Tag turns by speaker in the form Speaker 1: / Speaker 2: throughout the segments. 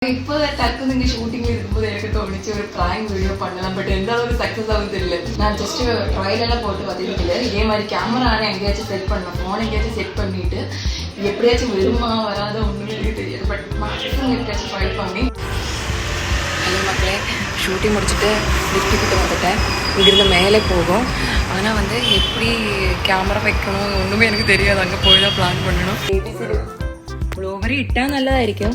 Speaker 1: இப்போ டக்குன்னு இங்கே ஷூட்டிங்கில் இருக்கும்போது எனக்கு தோணுச்சு ஒரு ப்ராங்க் வீடியோ பண்ணலாம். பட் எந்த அளவுக்கு சக்ஸஸ் ஆகுது இல்லை. நான் ஜஸ்ட் ட்ரையலெல்லாம் போட்டு பார்த்துட்டு இதே மாதிரி கேமரானே எங்கேயாச்சும் செட் பண்ணணும், ஃபோன் எங்கேயாச்சும் செட் பண்ணிவிட்டு எப்படியாச்சும் வருமா வராத ஒன்றுமே எனக்கு தெரியாது. பட் மேக்ஸிமம் எப்படியாச்சும் ட்ரை பண்ணி. ஹலோ மக்களே, ஷூட்டிங் முடிச்சுட்டு லிஃப்ட்டுக்கிட்ட வந்துட்டேன். இங்கிருந்து மேலே போகும். ஆனால் வந்து எப்படி கேமரா வைக்கணும் ஒன்றுமே எனக்கு தெரியாது. அங்கே போய் தான் பிளான் பண்ணணும். ஏபிசிடி ബ്ലോവറി ഇട്ടാൽ നല്ലതായിരിക്കും.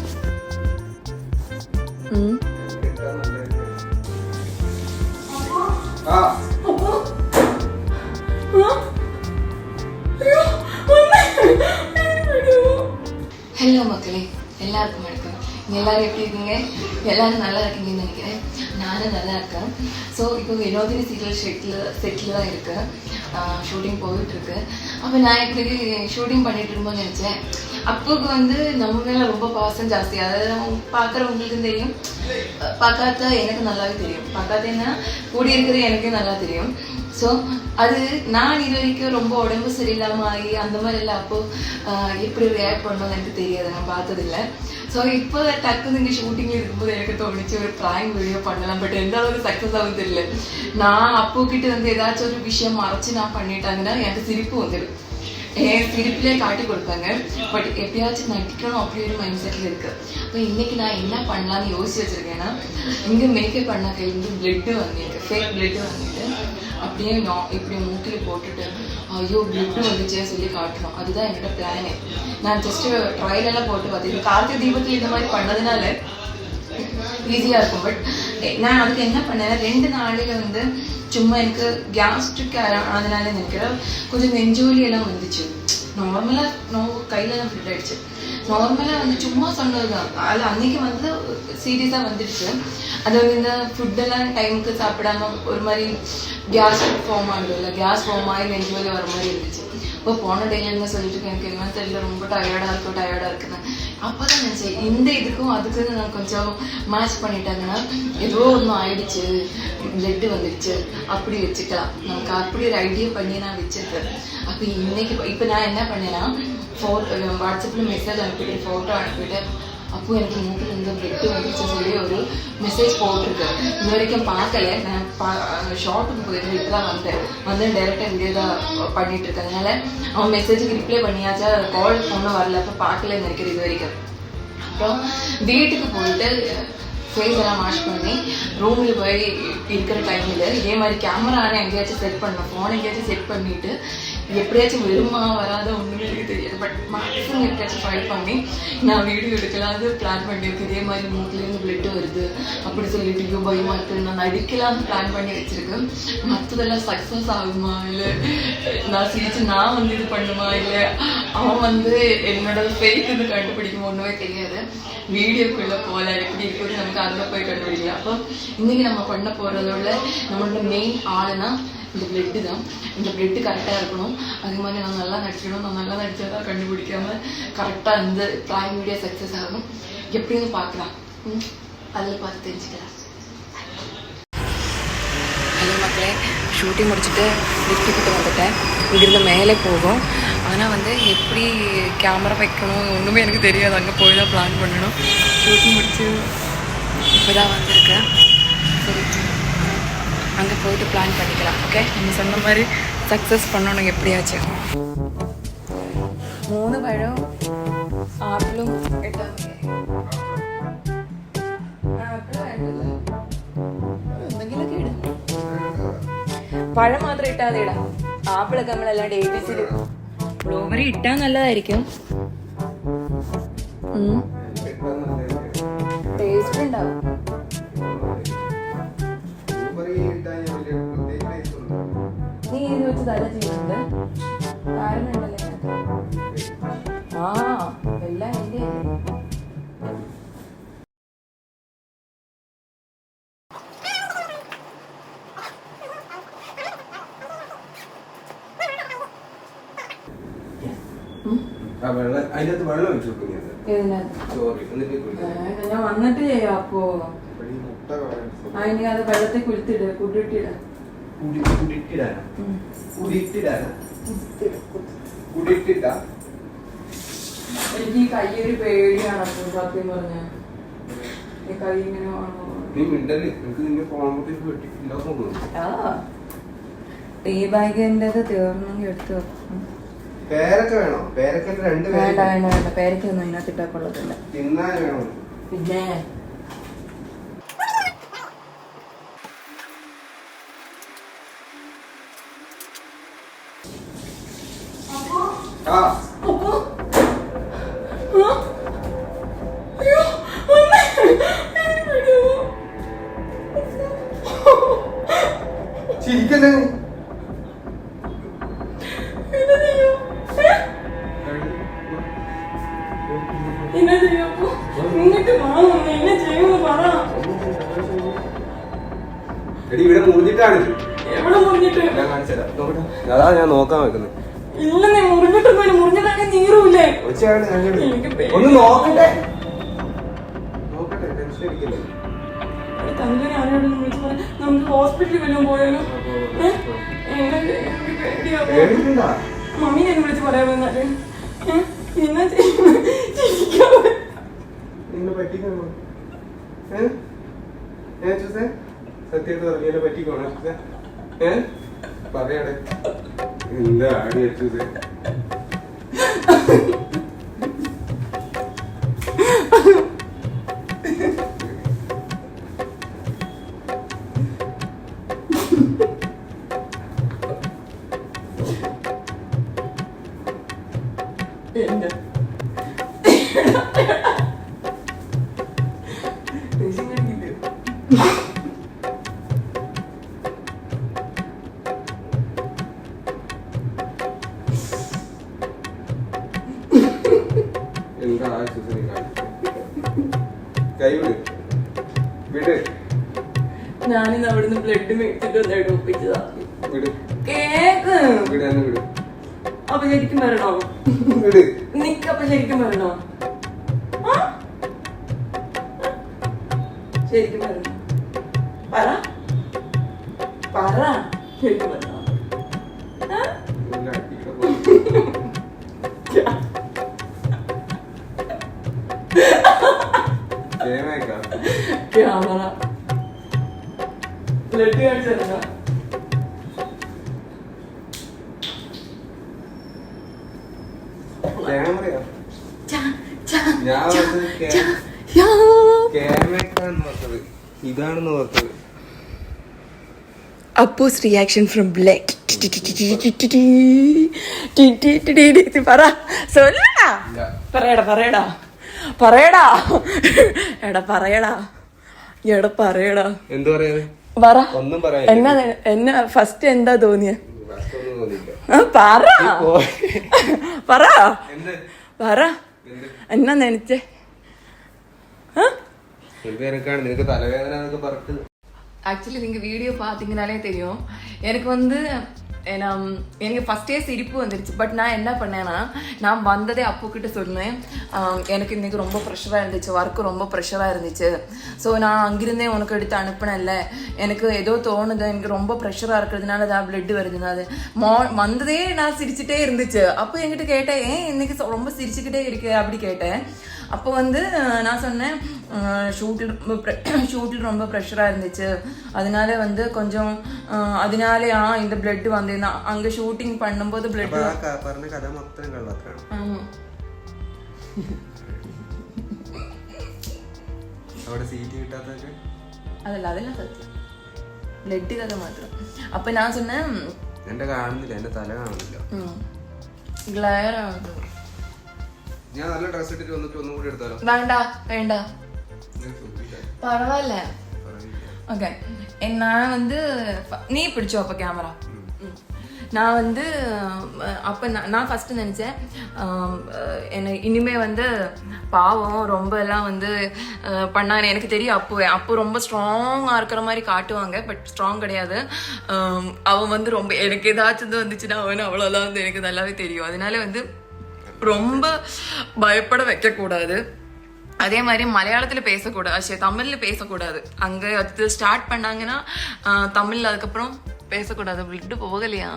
Speaker 1: ஹலோ மக்களே, எல்லாருக்கும் வணக்கம். எல்லாரும் எப்படி இருக்கீங்க? எல்லாரும் நல்லா இருக்கீங்கன்னு நினைக்கிறேன். நானும் நல்லா இருக்கேன். ஸோ இப்போ வினோதினி சீரியல் செட்டில் தான் இருக்கேன். ஷூட்டிங் போயிட்டுருக்கு. அப்போ நான் இப்படி ஷூட்டிங் பண்ணிட்டு இருக்கும்போது நினச்சேன், அப்போக்கு வந்து நம்ம மேலே ரொம்ப பாசம் ஜாஸ்தி. அதாவது பார்க்குறவங்களுக்கும் தெரியும், பார்க்காத எனக்கு நல்லாவே தெரியும். பார்க்காதேன்னா கூடி இருக்கிறது எனக்கும் நல்லா தெரியும். ஸோ அது நான் இது வரைக்கும் ரொம்ப உடம்பு சரியில்லாமல் ஆகி அந்த மாதிரி எல்லாம் அப்போது எப்படி ரியாக்ட் பண்ணணும்னு எனக்கு தெரியாது, நான் பார்த்ததில்லை. ஸோ இப்போ டக்குன்னு இங்கே ஷூட்டிங்கில் இருக்கும்போது எனக்கு தோணுச்சு ஒரு ப்ராங்க் வீடியோ பண்ணலாம். பட் எந்த அளவுக்கு சக்ஸஸ் ஆகுது இல்லை. நான் அப்போக்கிட்ட வந்து ஏதாச்சும் ஒரு விஷயம் மறைச்சு நான் பண்ணிட்டாங்கன்னா எனக்கு சிரிப்பு வந்துடும். என் சிரிப்பிலே காட்டி கொடுப்பாங்க. பட் எப்படியாச்சும் நடிக்கணும் அப்படி ஒரு மைண்ட் செட்டில் இருக்குது. அப்போ இன்றைக்கி நான் என்ன பண்ணலான்னு யோசிச்சு வச்சுருக்கேன்னா, இங்கே மேக்கப் பண்ண கையிலேருந்து பிளட்டு வாங்கிட்டு, ஃபேக் பிளட்டு வாங்கிட்டு அப்படியே இப்படி மூக்கில் போட்டுட்டு ஐயோ பிளட்டு வந்துச்சே சொல்லி காட்டுறோம். அதுதான் என்னோட பிளானே. நான் ஜஸ்ட்டு ட்ரையலெல்லாம் போட்டு பார்த்துருக்கேன். கார்த்திகை தீபத்தில் இந்த மாதிரி பண்ணதுனால ஈஸியாக இருக்கும். பட் நான் அதுக்கு என்ன பண்ணேன், 2 நாளையில் வந்து சும்மா எனக்கு கேஸ்ட்ரிக் அதனால நினைக்கிறேன் கொஞ்சம் நெஞ்சோலியெல்லாம் வந்துச்சு. நார்மலாக கையிலலாம் ஃபிட் ஆகிடுச்சு. நார்மலாக வந்து சும்மா சொன்னது தான். அதில் அன்றைக்கி வந்து சீரியஸாக வந்துடுச்சு. அது வந்து இந்த ஃபுட்டெல்லாம் டைமுக்கு சாப்பிடாம ஒரு மாதிரி கேஸ் ஃபார்ம் ஆகுது, கேஸ் ஃபார்ம் ஆகி நெஞ்சோலி வர மாதிரி இருந்துச்சு. இப்போ போன டேல என்ன சொல்லிட்டு எனக்கு என்ன தெரியல, ரொம்ப டயர்டாக இருக்குன்னு. அப்போ தான் நினச்சேன், இந்த இதுக்கும் அதுக்கு நான் கொஞ்சம் மேட்ச் பண்ணிட்டாங்கன்னா ஏதோ ஒன்று ஆயிடுச்சு, பிளட்டு வந்துடுச்சு, அப்படி வச்சுக்கலாம். நமக்கு அப்படி ஒரு ஐடியா பண்ணி நான் வச்சுருக்கேன். அப்போ இப்போ நான் என்ன பண்ணேன்னா, வாட்ஸ்அப்பில் மெசேஜ் அனுப்பிட்டு ஃபோட்டோ அனுப்பிட்டு அப்போ எனக்கு மூக்கில் இருந்து பிளட்டு வந்துச்சு சொல்லி ஒரு மெசேஜ் போட்டிருக்கு. இது வரைக்கும் பார்க்கல. நான் ஷார்ட்டுக்கு போயிருந்தேன், இப்போ தான் வந்து டைரெக்டாக வீடியோ தான் பண்ணிட்டு இருக்கேன். அதனால அவன் மெசேஜுக்கு ரிப்ளை பண்ணியாச்சா, கால் ஒன்றும் வரல. அப்போ பார்க்கலன்னு நினைக்கிறேன் இது வரைக்கும். அப்புறம் வீட்டுக்கு போயிட்டு ஃபேஸ் எல்லாம் வாஷ் பண்ணி ரூமில் போய் இருக்கிற டைமில் இதே மாதிரி கேமரானே எங்கேயாச்சும் செட் பண்ணணும், ஃபோன் எங்கேயாச்சும் செட் பண்ணிவிட்டு எப்படியாச்சும் வருமா வராத ஒன்றுமே எனக்கு தெரியாது. பட் மேக்ஸிமம் எப்படியாச்சும் ட்ரை பண்ணி நான் வீடியோ எடுக்கலாம்னு பிளான் பண்ணியிருக்கேன். இதே மாதிரி மூக்கிலேருந்து பிளட்டு வருது அப்படி சொல்லிட்டு ஐயோ பயமாக இருக்குது, நான் நடிக்கலாம்னு பிளான் பண்ணி வச்சுருக்கேன். மற்றதெல்லாம் சக்ஸஸ் ஆகுமா, இல்லை நான் சிரிச்சு நான் வந்து இது பண்ணுமா, இல்லை அவன் வந்து என்னோட ஃபேக் இது கண்டுபிடிக்குமா, ஒன்றுமே தெரியாது. வீடியோக்குள்ளே போகல எப்படி இருக்குது நமக்கு அதில் போய் கண்டுபிடிக்கலாம். அப்போ இன்றைக்கி நம்ம பண்ண போகிறதோட நம்மளோட மெயின் ஆளுனா இந்த பிளட்டு தான். இந்த பிளட்டு கரெக்டாக இருக்கணும். அதே மாதிரி நான் நல்லா நடிக்கணும். நான் நல்லா நடிச்சதான் கண்டுபிடிக்காமல் கரெக்டாக இந்த ப்ராங்க் வீடியோ சக்ஸஸ் ஆகும். எப்படின்னு பார்க்கலாம், அதில் பார்த்து தெரிஞ்சுக்கலாம். ஹலோ மக்களே, ஷூட்டிங் முடிச்சுட்டு லிஃப்ட்டுக்கிட்ட வந்துட்டேன். இங்கிருந்து மேலே போகும். ஆனால் வந்து எப்படி கேமரா வைக்கணும் ஒன்றுமே எனக்கு தெரியாது. அங்கே போய் தான் பிளான் பண்ணணும். ஷூட்டிங் முடிச்சு இப்போ தான் வந்திருக்கேன். சரி, அங்கே போயிட்டு பிளான் பண்ணிக்கலாம். ஓகே, நீங்கள் சொன்ன மாதிரி சக்ஸஸ் பண்ணணும் எப்படியாச்சும். 3 പഴം ആപ്പിളും ഇട്ടാൽ എന്തെങ്കിലുമൊക്കെ ഇടാം. പഴം മാത്രം ഇട്ടാൽ മതി. ഇടാം ആപ്പിളൊക്കെ നമ്മളല്ലാണ്ട് ABC ബ്ലൂബെറി ഇട്ടാൽ നല്ലതായിരിക്കും. ടേസ്റ്റ് ഉണ്ടാവും. നീ ഇത് വെച്ച് തല ചെയ്യുന്നുണ്ട് കാരണം ഉണ്ടല്ലേ എല്ലാം എൻ്റെ. ഞാൻ വന്നിട്ട് ചെയ്യാം. അപ്പോ അതിന് അത് വെള്ളത്തിൽ കുളിത്തിട കുടിട്ടിട എനിക്ക് ഈ കയ്യൊരു പേടിയാണ് സത്യം പറഞ്ഞ. കൈ ഇങ്ങനെ ടീ ബാഗിൻ്റെത് തീർന്നെങ്കിൽ എടുത്ത് വെക്കും.
Speaker 2: പേരൊക്കെ വേണോ? പേരൊക്കെ രണ്ട്
Speaker 1: വേണ്ട വേണ്ട വേണ്ട, പേരക്കൊന്നും ഇതിനകത്ത് ഇട്ടാ കൊള്ളത്തില്ല.
Speaker 2: തിന്നാൻ വേണോ?
Speaker 1: പിന്നെ
Speaker 2: ചിരിക്കല്ലേ ഇവിടെ മുറിഞ്ഞിട്ടാണ്. അതാ ഞാൻ നോക്കാൻ വെക്കുന്നത്. ഒന്ന് നോക്കട്ടെ നോക്കട്ടെ, ടെൻഷൻ അടിക്കല്ലേ.
Speaker 1: നമുക്ക് ഹോസ്പിറ്റലിൽ വല്ലതും പോയാലോ? മമ്മി എന്നെ വിളിച്ച് പറയാൻ വന്നാല് എന്നാ
Speaker 2: നിന്നെ പറ്റിക്കണോ? സത്യത്തെ പറഞ്ഞെ പറ്റിക്കോണോ? പറയാടെ എന്താ ആടി അച്ചൂസേ? എന്താ കൈ വിട് വിട്.
Speaker 1: ഞാനിന്ന് അവിടുന്ന് ബ്ലഡ് മേടിച്ചിട്ട് ഒന്ന് ഒപ്പിച്ചതാ.
Speaker 2: വിട്
Speaker 1: കേക്ക്
Speaker 2: വിട് വിട്.
Speaker 1: അപ്പൊ ശരിക്കും വരണോ?
Speaker 2: വിട്.
Speaker 1: നിക്കപ്പൊ ശരിക്കും വരണോ? ശരിക്കും വരണോ? പറ പറ, ശരിക്കും വരണോ? ക്യാമറ ബ്ലഡ് കാണിച്ചോ?
Speaker 2: ഇതാണെന്ന് ഓർത്തത്.
Speaker 1: Appoos reaction from blood. പറ പറയടാ പറയടാ പറയടാ എടാ പറയടാ എടാ പറയടാ.
Speaker 2: എന്ത് പറയാ?
Speaker 1: പറ.
Speaker 2: ഒന്നും പറയാ.
Speaker 1: എന്നാ ഫസ്റ്റ് എന്താ തോന്നിയ? പറ പറ പറ എന്നാ നനച്ചേ?
Speaker 2: നിനക്ക് തലവേദന പറഞ്ഞു.
Speaker 1: ஆக்சுவலி நீங்கள் வீடியோ பார்த்தீங்கனாலே தெரியும். எனக்கு எனக்கு ஃபஸ்ட்டே சிரிப்பு வந்துடுச்சு. பட் நான் என்ன பண்ணேன்னா, நான் வந்ததே அப்புக்கிட்ட சொன்னேன், எனக்கு இன்றைக்கி ரொம்ப ப்ரெஷராக இருந்துச்சு, ஒர்க்கு ரொம்ப ப்ரெஷராக இருந்துச்சு. ஸோ நான் அங்கிருந்தே உனக்கு எடுத்து அனுப்பினேன்ல, எனக்கு ஏதோ தோணுது, எனக்கு ரொம்ப ப்ரெஷராக இருக்கிறதுனால தான் பிளட் வருதுன்னு. அது வந்ததே நான் சிரிச்சுட்டே இருந்துச்சு. அப்போ என்கிட்ட கேட்டேன், ஏன் இன்றைக்கி ரொம்ப சிரிச்சுக்கிட்டே இருக்கு அப்படி கேட்டேன். அப்போ நான் சொன்னேன், ஷூட்டில் ரொம்ப ப்ரெஷராக இருந்துச்சு, அதனால கொஞ்சம் அதனால இந்த பிளட் வந்து அங்கே ஷூட்டிங் பண்ணும்போது பிளட்
Speaker 2: പറഞ്ഞ കഥ മൊത്തം കള്ളത്താണ്. അവിടെ സീറ്റ് കിട്ടാത്തൊക്കെ
Speaker 1: അതെല്ലാം സത്യം, ബ്ലഡ് കഥ മാത്രം. അപ്പൊ ഞാൻ சொன்னேன்,
Speaker 2: എന്റെ കാണുന്നില്ല, എന്റെ തല കാണുന്നില്ല,
Speaker 1: ഗ്ലയർ ആണ്.
Speaker 2: ഞാൻ നല്ല ഡ്രസ് ഇട്ടിട്ട് വന്നിട്ട് ഒന്നും കൂടി എടുത്താലോ?
Speaker 1: വേണ്ട വേണ്ട, പരവായില്ല. ഓക്കെ, நான் நீ பிடிச்சோ அப்போ கேமரா. நான் அப்போ நான் ஃபஸ்ட்டு நினச்சேன், என்னை இனிமே பாவம் ரொம்ப எல்லாம் பண்ணாங்க. எனக்கு தெரியும் அப்போ ரொம்ப ஸ்ட்ராங்காக இருக்கிற மாதிரி காட்டுவாங்க, பட் ஸ்ட்ராங் கிடையாது. அவன் ரொம்ப எனக்கு ஏதாச்சும் வந்துச்சுன்னா அவ்வளோலாம் எனக்கு நல்லாவே தெரியும். அதனால ரொம்ப பயப்பட வைக்கக்கூடாது. அதே மாதிரி மலையாளத்தில் பேசக்கூடாது, தமிழில் பேசக்கூடாது. அங்கே அது ஸ்டார்ட் பண்ணாங்கன்னா தமிழில் அதுக்கப்புறம் பேசக்கூடாது. விட்டு போகலையா?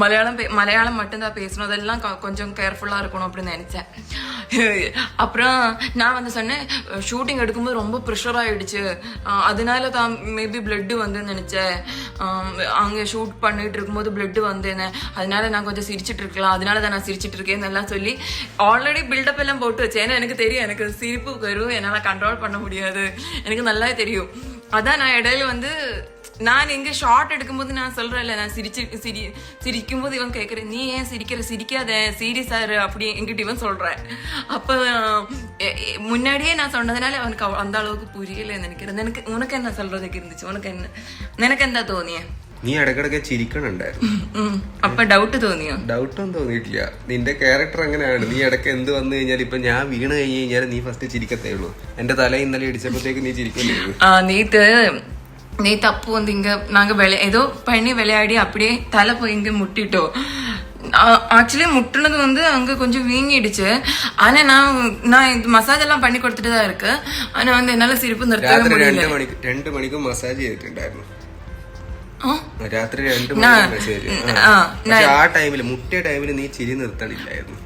Speaker 1: மலையாளம் மட்டும்தான் பேசணும், அதெல்லாம் கொஞ்சம் கேர்ஃபுல்லாக இருக்கணும் அப்படின்னு நினச்சேன். அப்புறம் நான் வந்து சொன்னேன், ஷூட்டிங் எடுக்கும்போது ரொம்ப ப்ரெஷர் ஆகிடுச்சு, அதனால தான் மேபி பிளட்டு வந்து நினச்சேன், அங்கே ஷூட் பண்ணிட்டு இருக்கும்போது பிளட்டு வந்தேனே, அதனால நான் கொஞ்சம் சிரிச்சிட்டு இருக்கலாம், அதனால தான் நான் சிரிச்சிட்டு இருக்கேன்னு எல்லாம் சொல்லி ஆல்ரெடி பில்டப் எல்லாம் போட்டு வச்சேன். ஏன்னா எனக்கு தெரியும், எனக்கு சிரிப்பு வரும், என்னால் கண்ட்ரோல் பண்ண முடியாது, எனக்கு நல்லா தெரியும். அதான் நான் இடையில வந்து நான் எங்க ஷார்ட் எடுக்கும்போது நான் சொல்றேன்ல, நான் சிரிக்கும் போது இவன் கேட்கறேன், நீ ஏன் சிரிக்காத சீரியஸா இரு அப்படி என்கிட்ட இவன் சொல்றேன். அப்ப முன்னாடியே நான் சொன்னதுனால அவனுக்கு அந்த அளவுக்கு புரியல நினைக்கிறேன். உனக்கு என்ன சொல்றதுக்கு இருந்துச்சு? നിനക്ക് എന്താ തോന്നിയ?
Speaker 2: നീ ഇടക്കിടക്ക് ചിരിക്കണുണ്ടായിരുന്നു.
Speaker 1: അപ്പൊ ഡൗട്ട് തോന്നിയോ?
Speaker 2: ഡൗട്ടൊന്നും തോന്നിയിട്ടില്ല. നിന്റെ ക്യാരക്ടർ അങ്ങനെയാണ്. നീ ഇടയ്ക്ക് എന്ത് വന്നു കഴിഞ്ഞാൽ ഇപ്പൊ ഞാൻ വീണ് കഴിഞ്ഞ് കഴിഞ്ഞാൽ നീ ഫസ്റ്റ് ചിരിക്കത്തേ ഉള്ളൂ. എന്റെ തല ഇന്നലെ ഇടിച്ചപ്പോഴത്തേക്ക് നീ ചിരിക്കണ്ടേ?
Speaker 1: நேத்து அப்போ வந்து இங்க நாங்க ஏதோ பண்ணி விளையாடி அப்படியே தலை போய் இங்க முட்டிட்டோம். ஆக்சுவலி முட்டுனது வந்து அங்க கொஞ்சம் வீங்கிடுச்சு. ஆனா நான் இந்த மசாஜ் எல்லாம் பண்ணி கொடுத்துட்டு தான் இருக்கு. ஆனா வந்து என்னால சிரிப்பு நிறுத்தவே முடியல.
Speaker 2: 2 മണിക്ക് മസാജ് ചെയ്തിട്ടുണ്ടായിരുന്നു. രാത്രി 2 ആ ടൈമില് മുട്ടിയ ടൈമില് നീ ചിരി നിർത്തണില്ലായിരുന്നു.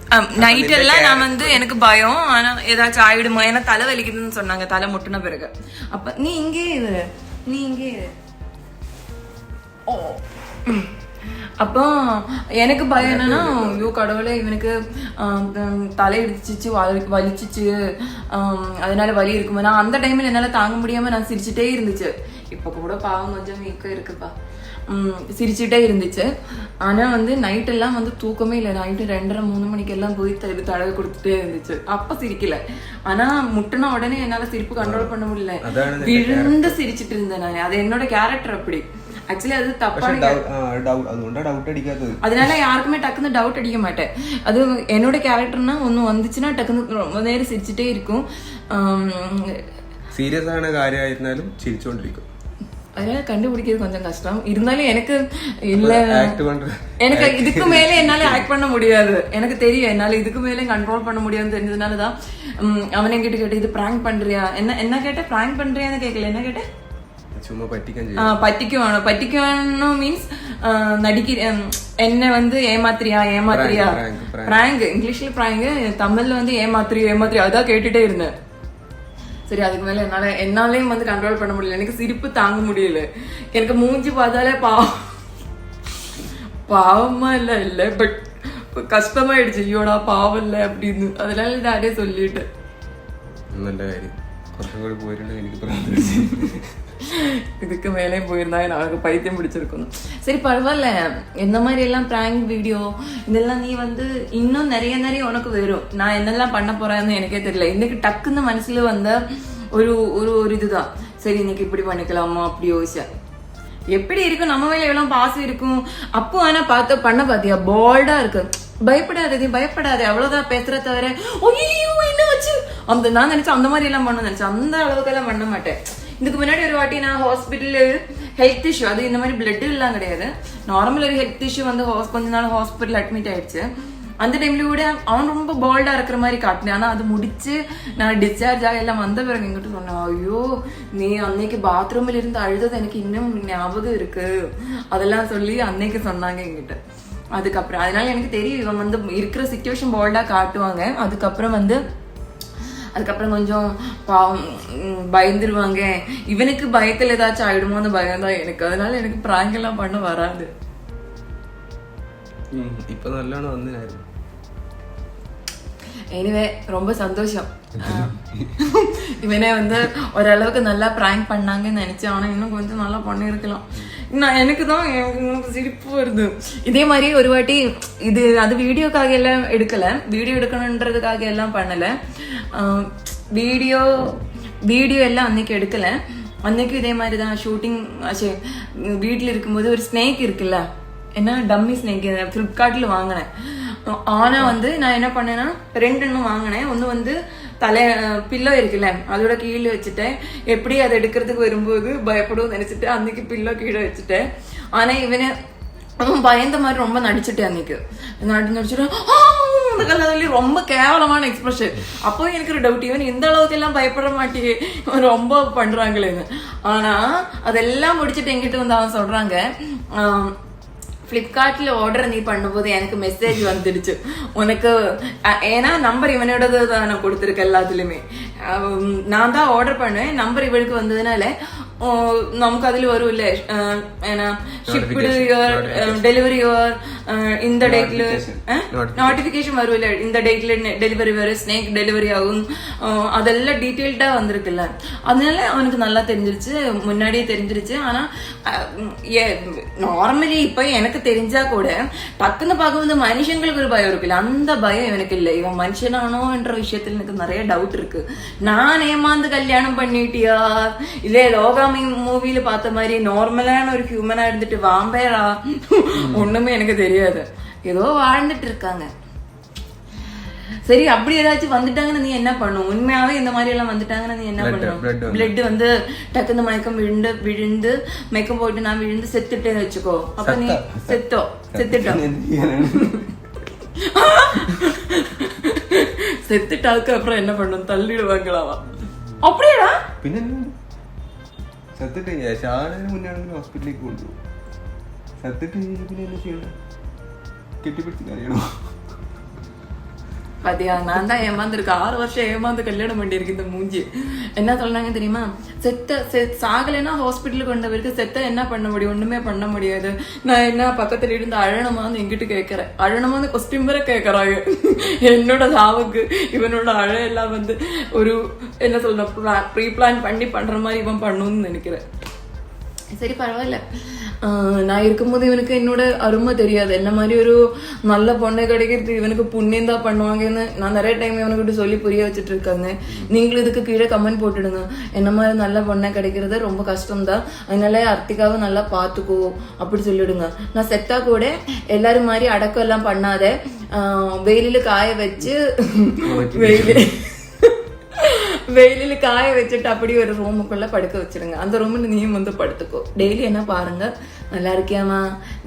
Speaker 1: நைட் எல்லாம் நான் வந்து எனக்கு பயம், ஆனா ஏதாச்சும் ஆயிடுமோ, ஏன்னா தலை வலிக்குதுன்னு சொன்னாங்க தலை முட்டின பிறகு. அப்ப நீ இங்கே அப்போ எனக்கு பயம் என்னன்னா, ஐயோ கடவுளே இவனுக்கு தலையிடிச்சிச்சு வலிச்சிச்சு, அதனால வலி இருக்குமா. நான் அந்த டைம்ல என்னால தாங்க முடியாம நான் சிரிச்சுட்டே இருந்துச்சு. இப்ப கூட பாவம் கொஞ்சம் வீக்கம் இருக்குப்பா, சிரிச்சுட்டே இருந்துச்சு. ஆனா வந்து நைட் எல்லாம் வந்து தூக்கமே இல்லை. நைட்டு 2:30-3 மணிக்கெல்லாம் போய் தடவை கொடுத்துட்டே இருந்துச்சு. அப்ப சிரிக்கல, ஆனா முட்டின உடனே என்னால சிரிப்பு கண்ட்ரோல் பண்ண முடியல, விழுந்து சிரிச்சுட்டு இருந்தேன் நான். அது என்னோட கேரக்டர் அப்படி. ஆக்சுவலி அது தப்பான, அதனால யாருக்குமே டக்குன்னு டவுட் அடிக்க மாட்டேன். அது என்னோட கேரக்டர்னா ஒண்ணு வந்துச்சுன்னா டக்குன்னு ரொம்ப நேரம் சிரிச்சுட்டே இருக்கும்.
Speaker 2: சீரியஸ் ஆன காரியம் ஆயிருந்தாலும் சிரிச்சோண்டிருக்கும்.
Speaker 1: அதனால கண்டுபிடிக்கிறது கொஞ்சம் கஷ்டம். இருந்தாலும் எனக்கு இல்ல, எனக்கு இதுக்கு மேலே என்னால ஆக்ட் பண்ண முடியாது. எனக்கு தெரியும் என்னால இதுக்கு மேலே கண்ட்ரோல் பண்ண முடியாதுன்னு தெரிஞ்சதுனாலதான் அவன் என்கிட்ட கேட்ட, இது பிராங்க் பண்றியா, என்ன கேட்ட, பிராங்க் பண்றியான்னு கேட்கல, என்ன கேட்ட,
Speaker 2: சும்மா
Speaker 1: பட்டிக்குவானோ மீன்ஸ் என்ன வந்து ஏமாத்திரியா பிராங்க், இங்கிலீஷ்ல பிராங்க், தமிழ்ல வந்து ஏமாத்திரியா அதான் கேட்டுட்டே இருந்தேன். சரி, அதுக்கு மேல என்னாலையும் வந்து கண்ட்ரோல் பண்ண முடியல. எனக்கு சிரிப்பு தாங்க முடியல. எனக்கு மூஞ்சி பார்த்தாலே பாவமா இல்ல பட் கஷ்டமாயிடுச்சு. ஐயோடா பாவம் இல்ல அப்படின்னு. அதனால நானே சொல்லிட்டேன். இதுக்கு மேலே போயிருந்தா எனக்கு பைத்தியம் பிடிச்சிருக்கணும். சரி பரவாயில்ல, இந்த மாதிரி எல்லாம் பிராங்க் வீடியோ இதெல்லாம் நீ வந்து இன்னும் நிறைய உனக்கு வரும். நான் என்னெல்லாம் பண்ண போறேன்னு எனக்கே தெரியல. இன்னைக்கு டக்குன்னு மனசுல வந்த ஒரு இதுதான். சரி இன்னைக்கு இப்படி பண்ணிக்கலாமா அப்படி யோசிச்சேன். எப்படி இருக்கும் நம்ம மேல எவ்வளவு பாசம் இருக்கும். அப்போ ஆனா பண்ண பாத்தியா போல்டா இருக்கு. பயப்படாதே அவ்வளவுதான் பேசுற தவிர என்ன வச்சு அந்த நான் நினைச்சேன் அந்த மாதிரி எல்லாம் பண்ண நினைச்சேன். அந்த அளவுக்கு எல்லாம் பண்ண மாட்டேன். இதுக்கு முன்னாடி ஒரு வாட்டி நான் ஹாஸ்பிட்டலு ஹெல்த் இஷ்யூ, அது இந்த மாதிரி பிளட் எல்லாம் கிடையாது, நார்மல் ஒரு ஹெல்த் இஷ்யூ வந்து கொஞ்ச நாள் ஹாஸ்பிட்டல் அட்மிட் ஆயிடுச்சு. அந்த டைம்ல கூட அவன் ரொம்ப போல்டா இருக்கிற மாதிரி காட்டினேன். ஆனா அது முடிச்சு நான் டிஸ்சார்ஜ் ஆக எல்லாம் வந்த பிறகு எங்கிட்ட சொன்னேன், ஐயோ நீ அன்னைக்கு பாத்ரூம்ல இருந்து அழுதது எனக்கு இன்னும் ஞாபகம் இருக்கு அதெல்லாம் சொல்லி அன்னைக்கு சொன்னாங்க எங்கிட்ட. அதுக்கப்புறம் அதனால எனக்கு தெரியும் இவன் வந்து இருக்கிற சிச்சுவேஷன் போல்டா காட்டுவாங்க. அதுக்கப்புறம் கொஞ்சம் பயந்துருவாங்க. இவனுக்கு பயத்துல ஏதாச்சும் ஆயிடுமோன்னு பயம் தான் எனக்கு. அதனால எனக்கு பிராங்க் எல்லாம் பண்ண வராது.
Speaker 2: இப்ப நல்ல வந்து
Speaker 1: எனிவே ரொம்ப சந்தோஷம். இவனே வந்து ஓரளவுக்கு நல்லா பிராங்க் பண்ணாங்கன்னு நினைச்சேன். ஆனா இன்னும் கொஞ்சம் நல்லா பண்ணிருக்கலாம். எனக்கு தான் சிரிப்பு வருது. இதே மாதிரி ஒரு வாட்டி அது வீடியோக்காக எல்லாம் எடுக்கல, வீடியோ எடுக்கணுன்றதுக்காக எல்லாம் பண்ணல. வீடியோ எல்லாம் அன்னைக்கு எடுக்கல. அன்னைக்கு இதே மாதிரி தான் ஷூட்டிங் வீட்டுல இருக்கும்போது ஒரு ஸ்னேக் இருக்குல்ல, என்ன டம்மி ஸ்னேக் ஃபிளிப்கார்ட்ல வாங்கினேன். ஆனா வந்து நான் என்ன பண்ணேன்னா 2 வாங்கினேன். ஒண்ணு வந்து பில்லோ இருக்குல்ல அதோட கீழே வச்சுட்டேன். எப்படி அதை எடுக்கிறதுக்கு வரும்போது பயப்படும் நினைச்சிட்டு அன்னைக்கு பில்லோ கீழே வச்சுட்டேன். ஆனா இவனை பயந்த மாதிரி ரொம்ப நடிச்சுட்டேன். அன்னைக்கு நடிச்சுட்டு ரொம்ப கேவலமான எக்ஸ்பிரஷன். அப்போ எனக்கு ஒரு டவுட், இவன் இந்த அளவுக்கு எல்லாம் பயப்பட மாட்டேன் ரொம்ப பண்றாங்களேன்னு. ஆனா அதெல்லாம் முடிச்சுட்டு எங்கிட்ட வந்து அவன் சொல்றாங்க, ஃப்ளிப்கார்ட்ல ஆர்டர் நீ பண்ணும்போது எனக்கு மெசேஜ் வந்துடுச்சு உனக்கு. ஏன்னா நம்பர் இவனோடது தான் நான் கொடுத்துருக்கேன் எல்லாத்துலயுமே. நான் தான் ஆர்டர் பண்ணுவேன், நம்பர் இவளுக்கு வந்ததுனால நமக்கு அதுல வரும் இல்ல ஷிப்டு யுவர் டெலிவரி யுவர் இந்த டேட்ல நோட்டிபிகேஷன் வரும் இல்ல, இந்த டேட்ல டெலிவரி வரும், ஸ்னேக் டெலிவரி ஆகும், அதெல்லாம் டீட்டெயில்டா வந்திருக்குல்ல. அதனால அவனுக்கு நல்லா தெரிஞ்சிருச்சு, முன்னாடியே தெரிஞ்சிருச்சு. ஆனா நார்மலி இப்ப எனக்கு தெரிஞ்சா கூட டக்குன்னு பார்க்கும்போது மனுஷங்களுக்கு ஒரு பயம் இருக்குல்ல, அந்த பயம் எனக்கு இல்லை. இவன் மனுஷனானோன்ற விஷயத்துல எனக்கு நிறைய டவுட் இருக்கு. நான் ஏமாந்து கல்யாணம் பண்ணிட்டியா இல்ல லோகாமி மூவில பார்த்த மாதிரி நார்மலான ஒரு ஹியூமனா இருந்துட்டு வாம்பேரா ஒண்ணுமே எனக்கு தெரியாது. ஏதோ வாழ்ந்துட்டு இருக்காங்க. சரி, அப்படி ஏதாச்சும் வந்துட்டாங்கன்னா நீ என்ன பண்ணும்? உண்மையாவே இந்த மாதிரி எல்லாம் வந்துட்டாங்கன்னா நீ என்ன பண்ணும்? பிளட் வந்து டக்குன்னு மயக்கம் விழுந்து மயக்கம் போயிட்டு நான் விழுந்து செத்துட்டேன்னு வச்சுக்கோ. அப்ப நீ செத்துட்டாக்கு அப்புறம் என்ன பண்ணும்? தள்ளிடுவாங்களாவா? அப்படியேடா
Speaker 2: സത്യത്തെ ശാലന് മുന്നാണെങ്കിൽ ഹോസ്പിറ്റലിലേക്ക് കൊണ്ടുപോകും. സത്യത്തെ പിന്നെ என்ன ചെയ്യണം? കെട്ടിപ്പിടിച്ച് കരയണോ?
Speaker 1: பாத்தியா, நான் தான் ஏமாந்துருக்கு. 6 வருஷம் ஏமாந்து கல்யாணம் பண்ணிருக்கு இந்த மூஞ்சி. என்ன சொல்றாங்க தெரியுமா? சாகலைன்னா ஹாஸ்பிட்டலுக்கு கொண்டவருக்கு செத்த என்ன பண்ண முடியும்? ஒண்ணுமே பண்ண முடியாது. நான் என்ன பக்கத்துல இருந்து அழணுமான்னு எங்கிட்ட கேட்கறேன். அழணுமான்னு கொஸ்டின் வரை கேட்கறாங்க. என்னோட சாவுக்கு இவனோட அழ எல்லாம் வந்து ஒரு என்ன சொல்ற ப்ரீ பிளான் பண்ணி பண்ற மாதிரி இவன் பண்ணணும்னு நினைக்கிறேன். சரி, பரவாயில்ல. நான் இருக்கும்போது இவனுக்கு என்னோட அருமை தெரியாது. என்ன மாதிரி ஒரு நல்ல பொண்ணை கிடைக்கிறது இவனுக்கு புண்ணியம் தான் பண்ணுவாங்கன்னு நான் நிறைய டைம் இவனுக்கிட்ட சொல்லி புரிய வச்சுட்டு இருக்காங்க. நீங்களும் இதுக்கு கீழே கமெண்ட் போட்டுடுங்க. என்ன மாதிரி நல்ல பொண்ணை கிடைக்கிறது ரொம்ப கஷ்டம்தான், அதனால அர்த்திகாவை நல்லா பார்த்துக்கோ அப்படி சொல்லிடுங்க. நான் செத்தா கூட எல்லாரும் மாதிரி அடக்கம் எல்லாம் பண்ணாத, வெயிலில காய வச்சு வெயிலில் காய வச்சுட்டு அப்படி ஒரு ரூமுக்குள்ள படுக்க வச்சிருங்க. அந்த ரூம்ல நீயும் வந்து படுத்துக்கோ. டெய்லி என்ன பாருங்க, நல்லா இருக்கியாமா,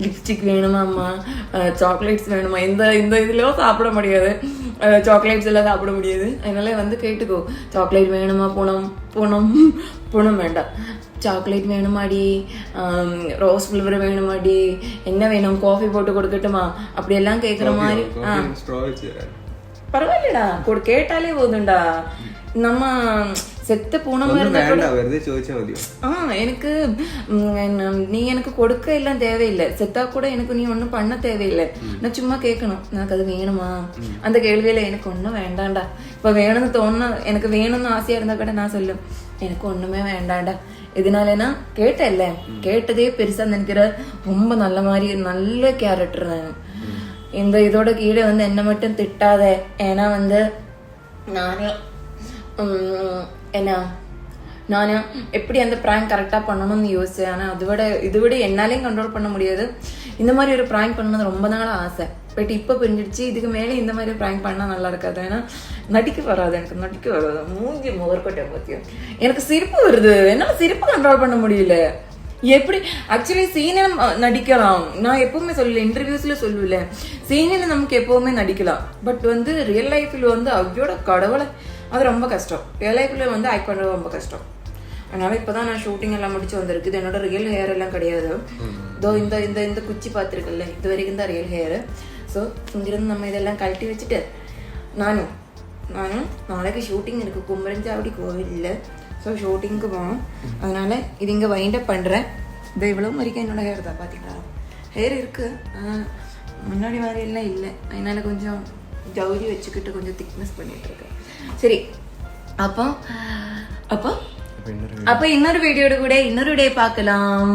Speaker 1: லிப்ஸ்டிக் வேணுமாம்மா, சாக்லேட்ஸ் வேணுமா, இந்த இதுலயும் சாப்பிட முடியாது, சாக்லேட்ஸ் எல்லாம் சாப்பிட முடியாது. அதனால வந்து கேட்டுக்கோ, சாக்லேட் வேணுமா, பூனம் வேண்டாம், சாக்லேட் வேணுமாடி, ரோஸ் ஃபிளவர் வேணுமாடி, என்ன வேணும், காஃபி போட்டு கொடுக்கட்டுமா, அப்படி எல்லாம் கேக்குற மாதிரி. பரவாயில்லடா, கேட்டாலே போதும்டா. நம்ம செத்த பூனை எனக்கு நீ எனக்கு கொடுக்க எல்லாம் தேவையில்லை. செத்தா கூட எனக்கு நீ ஒன்னும் பண்ண தேவையில்லை. நான் சும்மா கேட்கணும், எனக்கு அது வேணுமா, அந்த கேள்வியில எனக்கு ஒன்னும் வேண்டாண்டா. இப்ப வேணும்னு தோணு, எனக்கு வேணும்னு ஆசையா இருந்தா கூட நான் சொல்லும் எனக்கு ஒண்ணுமே வேண்டாண்டா. இதனாலனா கேட்டேன்ல, கேட்டதே பெருசா நினைக்கிற. ரொம்ப நல்ல மாதிரி நல்ல கேரக்டர் நான். இந்த இதோட கீழே வந்து என்ன மட்டும் திட்டாத. ஏன்னா வந்து நானு எப்படி அந்த பிராங்க் கரெக்டா பண்ணணும்னு யோசிச்சேன். ஆனா இதை விட என்னாலையும் கண்ட்ரோல் பண்ண முடியாது. இந்த மாதிரி ஒரு பிராங்க் பண்ணது ரொம்ப நாள் ஆசை. பட் இப்ப புரிஞ்சிடுச்சு, இதுக்கு மேலே இந்த மாதிரி பிராங்க் பண்ணா நல்லா இருக்காது. ஏன்னா நடிக்க வராது, எனக்கு நடிக்க வராது. மூஞ்சி முகர்கொட்டை பத்தியும் எனக்கு சிரிப்பு வருது. என்னால சிரிப்பு கண்ட்ரோல் பண்ண முடியல. எப்படி ஆக்சுவலி சீனில் நடிக்கலாம், நான் எப்பவுமே சொல்லல, இன்டர்வியூஸ்ல சொல்லுவேன், சீனில் நமக்கு எப்பவுமே நடிக்கலாம். பட் வந்து ரியல் லைஃப்ல வந்து அவையோட கடவுளை அது ரொம்ப கஷ்டம். ரியல் லைஃப்ல வந்து ஆக்ட் பண்றது ரொம்ப கஷ்டம். அதனால இப்பதான் நான் ஷூட்டிங் எல்லாம் முடிச்சு வந்திருக்கு. இது என்னோட ரியல் ஹேர் எல்லாம் கிடையாது. இதோ இந்த குச்சி பார்த்துருக்குல்ல, இது வரைக்கும் தான் ரியல் ஹேர். ஸோ இங்கிருந்து நம்ம இதெல்லாம் கழட்டி வச்சுட்டு நானும் நாளைக்கு ஷூட்டிங் இருக்கு கும்பரஞ்சாவடி கோவிலில். ஸோ ஷூட்டிங்க்கு போகணும். அதனால இது இங்கே வைண்ட் அப் பண்ணுறேன். இது இவ்வளோ வரைக்கும் என்னோட ஹேர் தான். பார்த்தீங்களா, ஹேர் இருக்கு, முன்னாடி மாதிரி எல்லாம் இல்லை. அதனால கொஞ்சம் ஜவுரி வச்சுக்கிட்டு கொஞ்சம் திக்னஸ் பண்ணிட்டு இருக்கேன். சரி, அப்போ இன்னொரு வீடியோட கூட இன்னொரு டே பார்க்கலாம்.